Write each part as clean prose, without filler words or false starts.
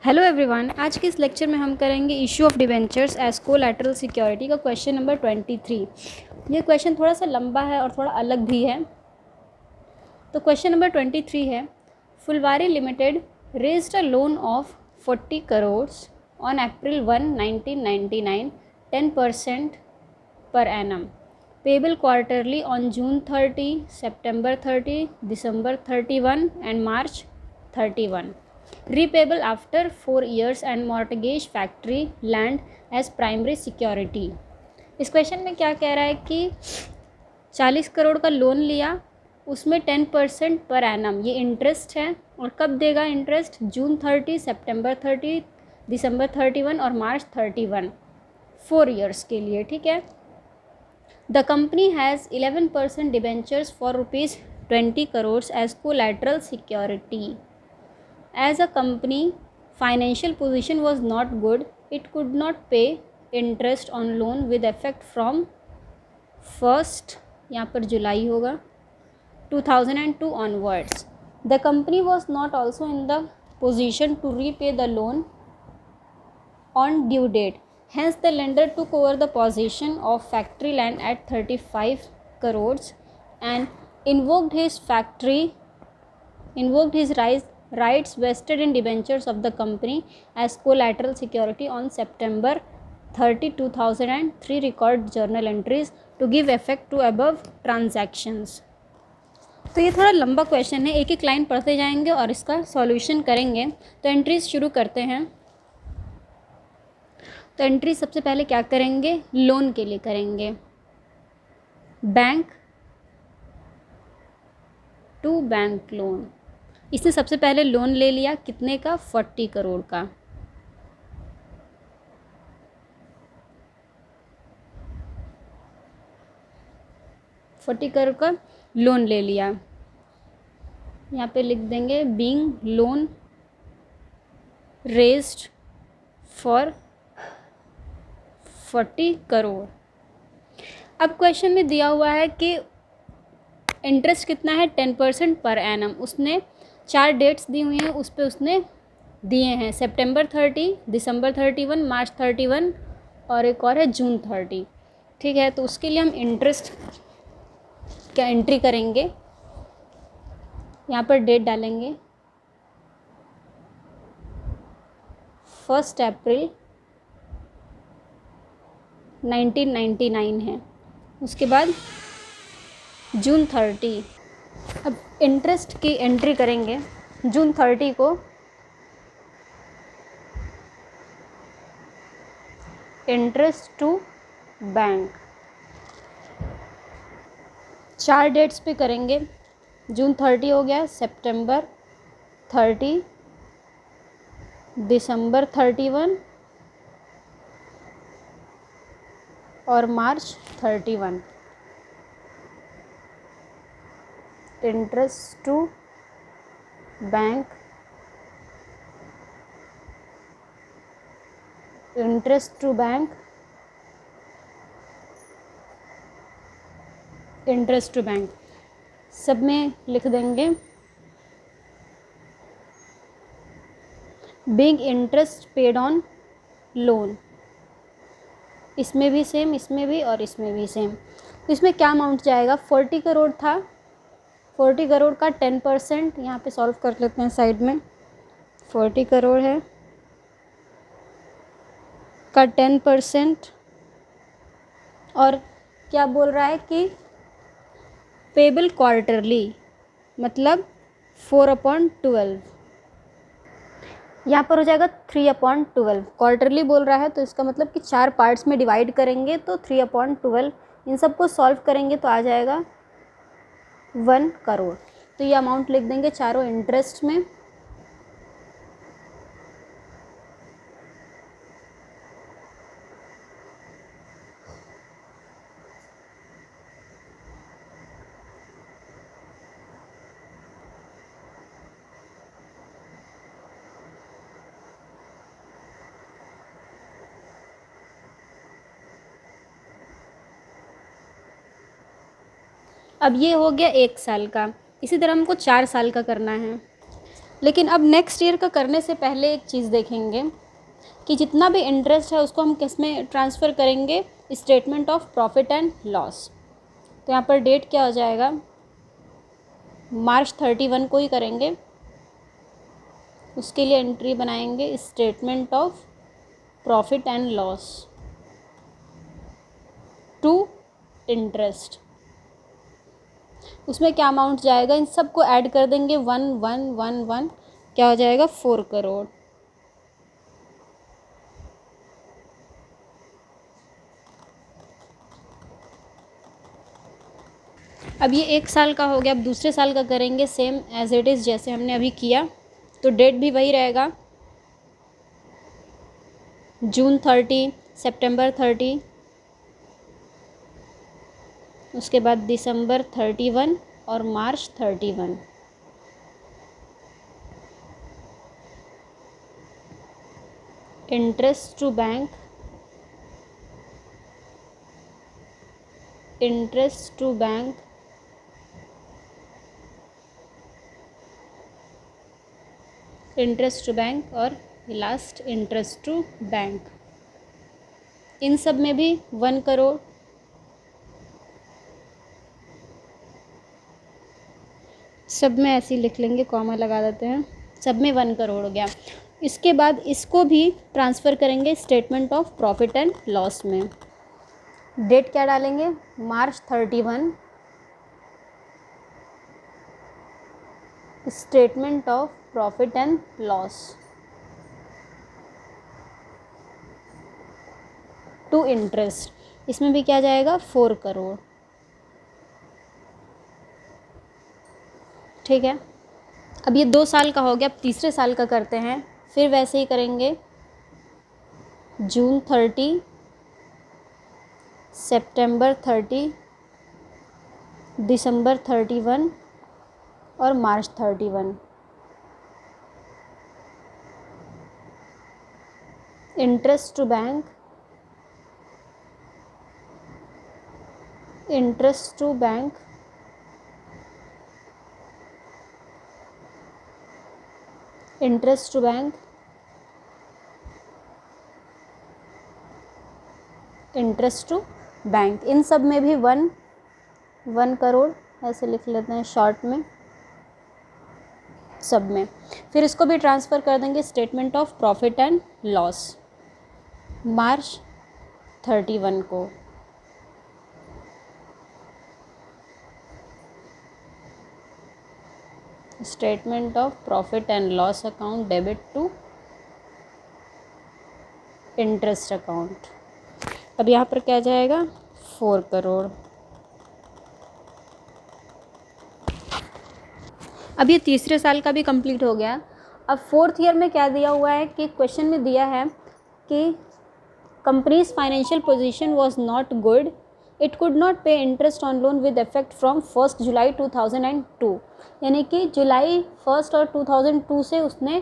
Hello everyone, आज के इस लेक्चर में हम करेंगे issue of debentures as collateral security का क्वेश्चन नंबर 23। ये क्वेश्चन थोड़ा सा लंबा है और थोड़ा अलग भी है। तो क्वेश्चन नंबर 23 है, Phulwari limited raised a loan of 40 crore on April 1, 1999, 10% per annum, payable quarterly on June 30, September 30, December 31 and March 31. Repayable after 4 years and mortgage factory land as primary security. इस क्वेश्चन में क्या कह रहा है कि 40 करोड़ का लोन लिया, उसमें 10% पर एनम ये इंटरेस्ट है। और कब देगा इंटरेस्ट? जून 30, सितंबर 30, दिसंबर 31 और मार्च 31, 4 ईयर्स के लिए। ठीक है। The company has 11% debentures for ₹20 crore as collateral security. As a company financial position was not good, it could not pay interest on loan with effect from 1st, यहाँ पर जुलाई होगा, 2002 onwards. The company was not also in the position to repay the loan on due date. Hence the lender took over the possession of factory land at 35 crores and invoked his rights vested in debentures of the company as collateral security on September 30, 2003 record journal entries to give effect to above transactions. तो ये थोड़ा लंबा question है, एक एक line पढ़ते जाएंगे और इसका सॉल्यूशन करेंगे। तो एंट्रीज शुरू करते हैं। तो एंट्री सबसे पहले क्या करेंगे? लोन के लिए करेंगे। बैंक टू बैंक लोन, इसने सबसे पहले लोन ले लिया, कितने का? 40 करोड़ का। $40 करोड़ का लोन ले लिया। यहाँ पे लिख देंगे being loan raised for 40 crore. अब क्वेश्चन में दिया हुआ है कि इंटरेस्ट कितना है? 10% पर एनम। उसने 4 डेट्स दी हुई हैं, उस पर उसने दिए हैं सितंबर 30, दिसंबर 31, मार्च 31 और एक और है जून 30। ठीक है। तो उसके लिए हम इंटरेस्ट क्या एंट्री करेंगे, यहाँ पर डेट डालेंगे 1 अप्रैल 1999 है। उसके बाद जून 30। अब इंटरेस्ट की एंट्री करेंगे जून 30 को। इंटरेस्ट टू बैंक 4 डेट्स पे करेंगे। जून 30 हो गया, सितंबर 30, दिसंबर 31 और मार्च 31। Interest to bank, interest to bank, interest to bank सब में लिख देंगे big interest paid on loan. इसमें भी सेम, इसमें भी और इसमें भी सेम। तो इसमें क्या अमाउंट जाएगा? 40 करोड़ था, 40 करोड़ का 10%, यहाँ पे सॉल्व कर लेते हैं साइड में। 40 करोड़ है का 10%, और क्या बोल रहा है कि पेबल क्वार्टरली, मतलब 4/12। यहाँ पर हो जाएगा 3/12। क्वार्टरली बोल रहा है तो इसका मतलब कि 4 पार्ट्स में डिवाइड करेंगे तो 3/12। इन सबको सॉल्व करेंगे तो आ जाएगा 1 करोड़। तो ये अमाउंट लिख देंगे चारों इंटरेस्ट में। अब ये हो गया 1 साल का। इसी तरह हमको 4 साल का करना है। लेकिन अब नेक्स्ट ईयर का करने से पहले एक चीज़ देखेंगे कि जितना भी इंटरेस्ट है उसको हम किस में ट्रांसफ़र करेंगे, statement of profit and loss. तो यहाँ पर डेट क्या हो जाएगा, मार्च 31 को ही करेंगे। उसके लिए एंट्री बनाएंगे statement of profit and loss to interest. उसमें क्या अमाउंट जाएगा, इन सब को ऐड कर देंगे, 1111, क्या हो जाएगा 4 करोड़। अब ये 1 साल का हो गया। अब दूसरे साल का करेंगे सेम एज इट इज़ जैसे हमने अभी किया। तो डेट भी वही रहेगा, जून 30, सितंबर 30, उसके बाद दिसंबर 31 और मार्च 31। Interest to bank, interest to bank, interest to bank और लास्ट इंटरेस्ट टू बैंक। इन सब में भी 1 करोड़। सब में ऐसे ही लिख लेंगे, कॉमा लगा देते हैं, सब में 1 करोड़ हो गया। इसके बाद इसको भी ट्रांसफ़र करेंगे statement of profit and loss में। डेट क्या डालेंगे, मार्च 31, statement of profit and loss to interest. इसमें भी क्या जाएगा, 4 करोड़। ठीक है। अब ये 2 साल का हो गया। अब तीसरे साल का करते हैं, फिर वैसे ही करेंगे, जून 30, सितंबर 30, दिसंबर 31 और मार्च 31। Interest to bank, interest to bank, interest to bank, interest to bank. इन सब में भी 1 करोड़ ऐसे लिख लेते हैं शॉर्ट में, सब में। फिर इसको भी ट्रांसफ़र कर देंगे statement of profit and loss, March 31 को। Statement of profit and loss account debit to interest account. अब यहाँ पर क्या जाएगा, 4 करोड़। अब ये तीसरे साल का भी कंप्लीट हो गया। अब फोर्थ ईयर में क्या दिया हुआ है कि क्वेश्चन में दिया है कि company's financial position was not good, it could not pay interest on loan with effect from 1 July 2002। यानी कि जुलाई 1 और 2002 से उसने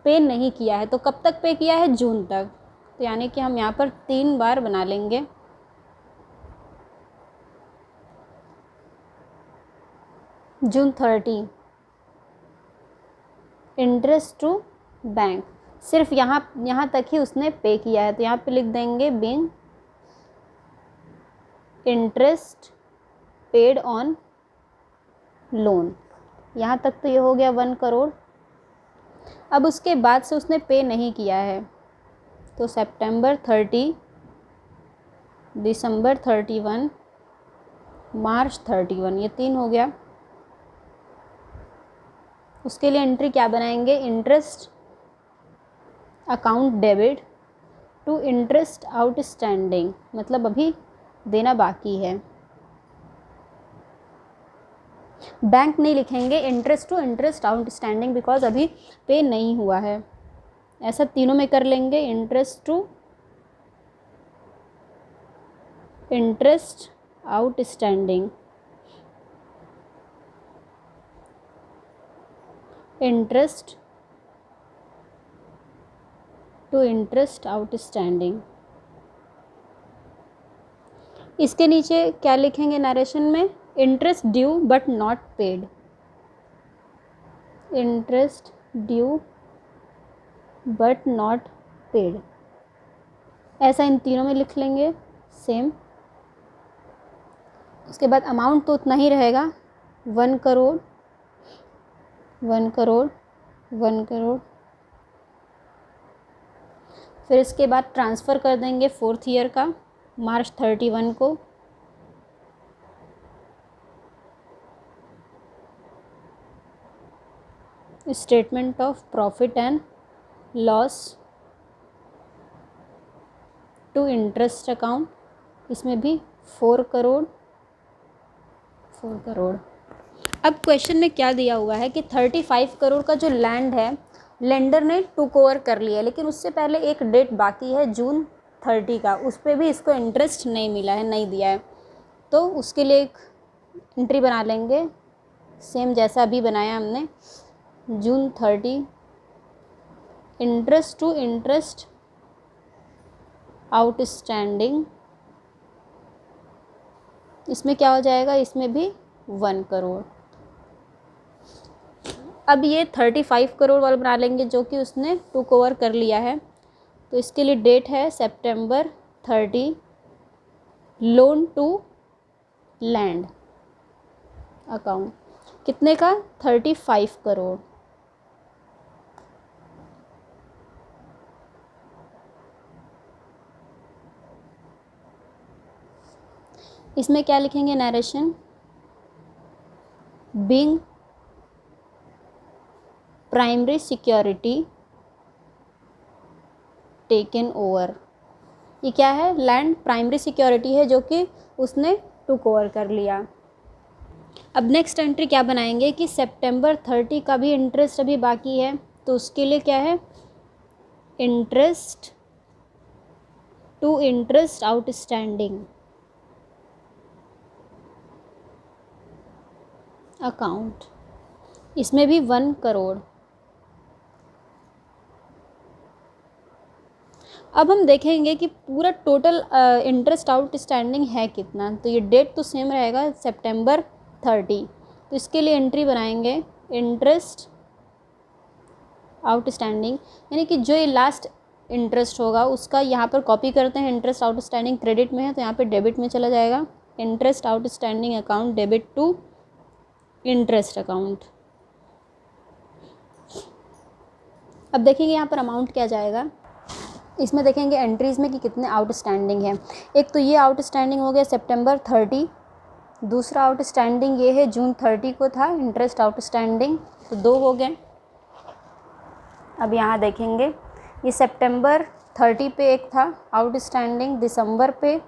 पे नहीं किया है। तो कब तक पे किया है, जून तक। तो यानी कि हम यहाँ पर 3 बार बना लेंगे। जून 30, इंटरेस्ट टू बैंक, सिर्फ यहाँ तक ही उसने पे किया है। तो यहाँ पे लिख देंगे being interest paid on loan. यहाँ तक तो ये हो गया 1 करोड़। अब उसके बाद से उसने पे नहीं किया है, तो सितंबर 30, दिसंबर 31, मार्च 31, ये 3 हो गया। उसके लिए एंट्री क्या बनाएंगे, interest account debit to interest outstanding, मतलब अभी देना बाकी है। बैंक नहीं लिखेंगे, interest to interest outstanding, because अभी पे नहीं हुआ है। ऐसा तीनों में कर लेंगे, interest to interest outstanding, interest to interest outstanding. इसके नीचे क्या लिखेंगे नरेशन में, interest due but not paid, interest due but not paid, ऐसा इन तीनों में लिख लेंगे सेम। उसके बाद अमाउंट तो उतना ही रहेगा, 1 करोड़ 1 करोड़ 1 करोड़। फिर इसके बाद ट्रांसफ़र कर देंगे 4th ईयर का मार्च 31 को। Statement of profit and loss to interest account, इसमें भी 4 करोड़ 4 करोड़। अब क्वेश्चन में क्या दिया हुआ है कि 35 करोड़ का जो लैंड है लेंडर ने टुक ओवर कर लिया, लेकिन उससे पहले एक डेट बाकी है जून 30 का, उस पर भी इसको इंटरेस्ट नहीं मिला है, नहीं दिया है। तो उसके लिए एक एंट्री बना लेंगे सेम जैसा अभी बनाया हमने, जून 30 इंटरेस्ट टू इंटरेस्ट आउटस्टैंडिंग, इसमें क्या हो जाएगा, इसमें भी 1 करोड़। अब ये 35 करोड़ वाला बना लेंगे जो कि उसने टुक ओवर कर लिया है। तो इसके लिए डेट है सितंबर 30, लोन टू लैंड अकाउंट, कितने का, 35 करोड़। इसमें क्या लिखेंगे, narration being primary security taken over, ये क्या है, लैंड प्राइमरी सिक्योरिटी है जो कि उसने टुक ओवर कर लिया। अब नेक्स्ट एंट्री क्या बनाएंगे कि सितंबर 30 का भी इंटरेस्ट अभी बाकी है, तो उसके लिए क्या है, interest to interest outstanding account, इसमें भी 1 करोड़। अब हम देखेंगे कि पूरा टोटल इंटरेस्ट आउटस्टैंडिंग है कितना, तो ये डेट तो सेम रहेगा सितंबर 30, तो इसके लिए एंट्री बनाएंगे इंटरेस्ट आउटस्टैंडिंग, यानी कि जो ये लास्ट इंटरेस्ट होगा उसका यहाँ पर कॉपी करते हैं, इंटरेस्ट आउटस्टैंडिंग क्रेडिट में है तो यहाँ पे डेबिट में चला जाएगा, interest outstanding account debit to interest account. अब देखेंगे यहाँ पर अमाउंट क्या जाएगा, इसमें देखेंगे एंट्रीज़ में कि कितने आउटस्टैंडिंग है। एक तो ये आउटस्टैंडिंग हो गया सितंबर 30, दूसरा आउटस्टैंडिंग ये है जून 30 को था इंटरेस्ट आउटस्टैंडिंग, तो 2 हो गए। अब यहाँ देखेंगे ये सितंबर 30 पे एक था आउटस्टैंडिंग, दिसंबर पे,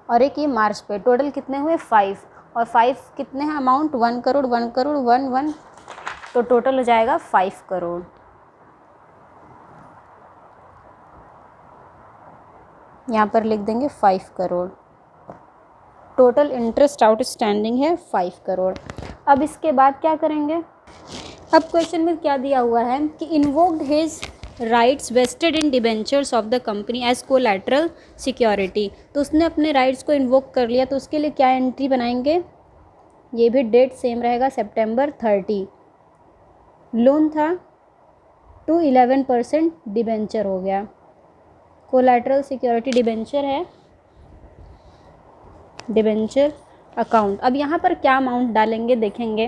और एक ये मार्च पे, टोटल कितने हुए 5, और 5 कितने हैं अमाउंट, 1 करोड़ 1 करोड़ 1 1, तो टोटल हो जाएगा 5 करोड़। यहाँ पर लिख देंगे 5 करोड़, टोटल इंटरेस्ट आउटस्टैंडिंग है 5 करोड़। अब इसके बाद क्या करेंगे, अब क्वेश्चन में क्या दिया हुआ है कि invoked his rights vested in debentures of the company as collateral security, तो उसने अपने राइट्स को इन्वोक कर लिया, तो उसके लिए क्या एंट्री बनाएंगे, ये भी डेट सेम रहेगा सितंबर 30, लोन था टू 11% डिबेंचर हो गया, कोलैटरल सिक्योरिटी डिबेंचर है, डिबेंचर अकाउंट। अब यहाँ पर क्या अमाउंट डालेंगे देखेंगे,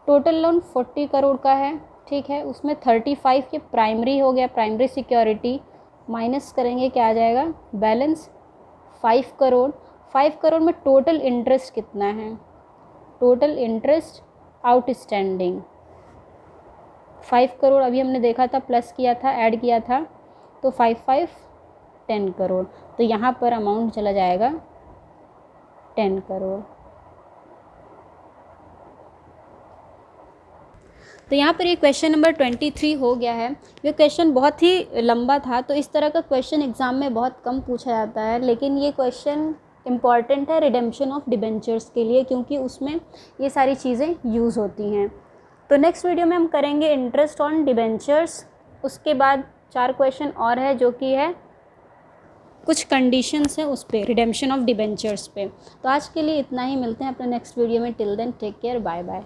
टोटल लोन 40 करोड़ का है, ठीक है, उसमें 35 के प्राइमरी हो गया, प्राइमरी सिक्योरिटी, माइनस करेंगे क्या आ जाएगा, बैलेंस 5 करोड़। 5 करोड़ में टोटल इंटरेस्ट कितना है, टोटल इंटरेस्ट आउटस्टैंडिंग 5 करोड़, अभी हमने देखा था प्लस किया था ऐड किया था, तो 5 10 करोड़, तो यहाँ पर अमाउंट चला जाएगा 10 करोड़। तो यहाँ पर ये क्वेश्चन नंबर 23 हो गया है। ये क्वेश्चन बहुत ही लंबा था, तो इस तरह का क्वेश्चन एग्ज़ाम में बहुत कम पूछा जाता है, लेकिन ये क्वेश्चन इम्पॉर्टेंट है रिडेम्पशन ऑफ डिबेंचर्स के लिए, क्योंकि उसमें ये सारी चीज़ें यूज़ होती हैं। तो नेक्स्ट वीडियो में हम करेंगे इंटरेस्ट ऑन डिबेंचर्स, उसके बाद 4 क्वेश्चन और है जो कि है कुछ कंडीशंस हैं उस पर, रिडेम्पशन ऑफ डिबेंचर्स पे। तो आज के लिए इतना ही, मिलते हैं अपने नेक्स्ट वीडियो में, till then take care, bye bye.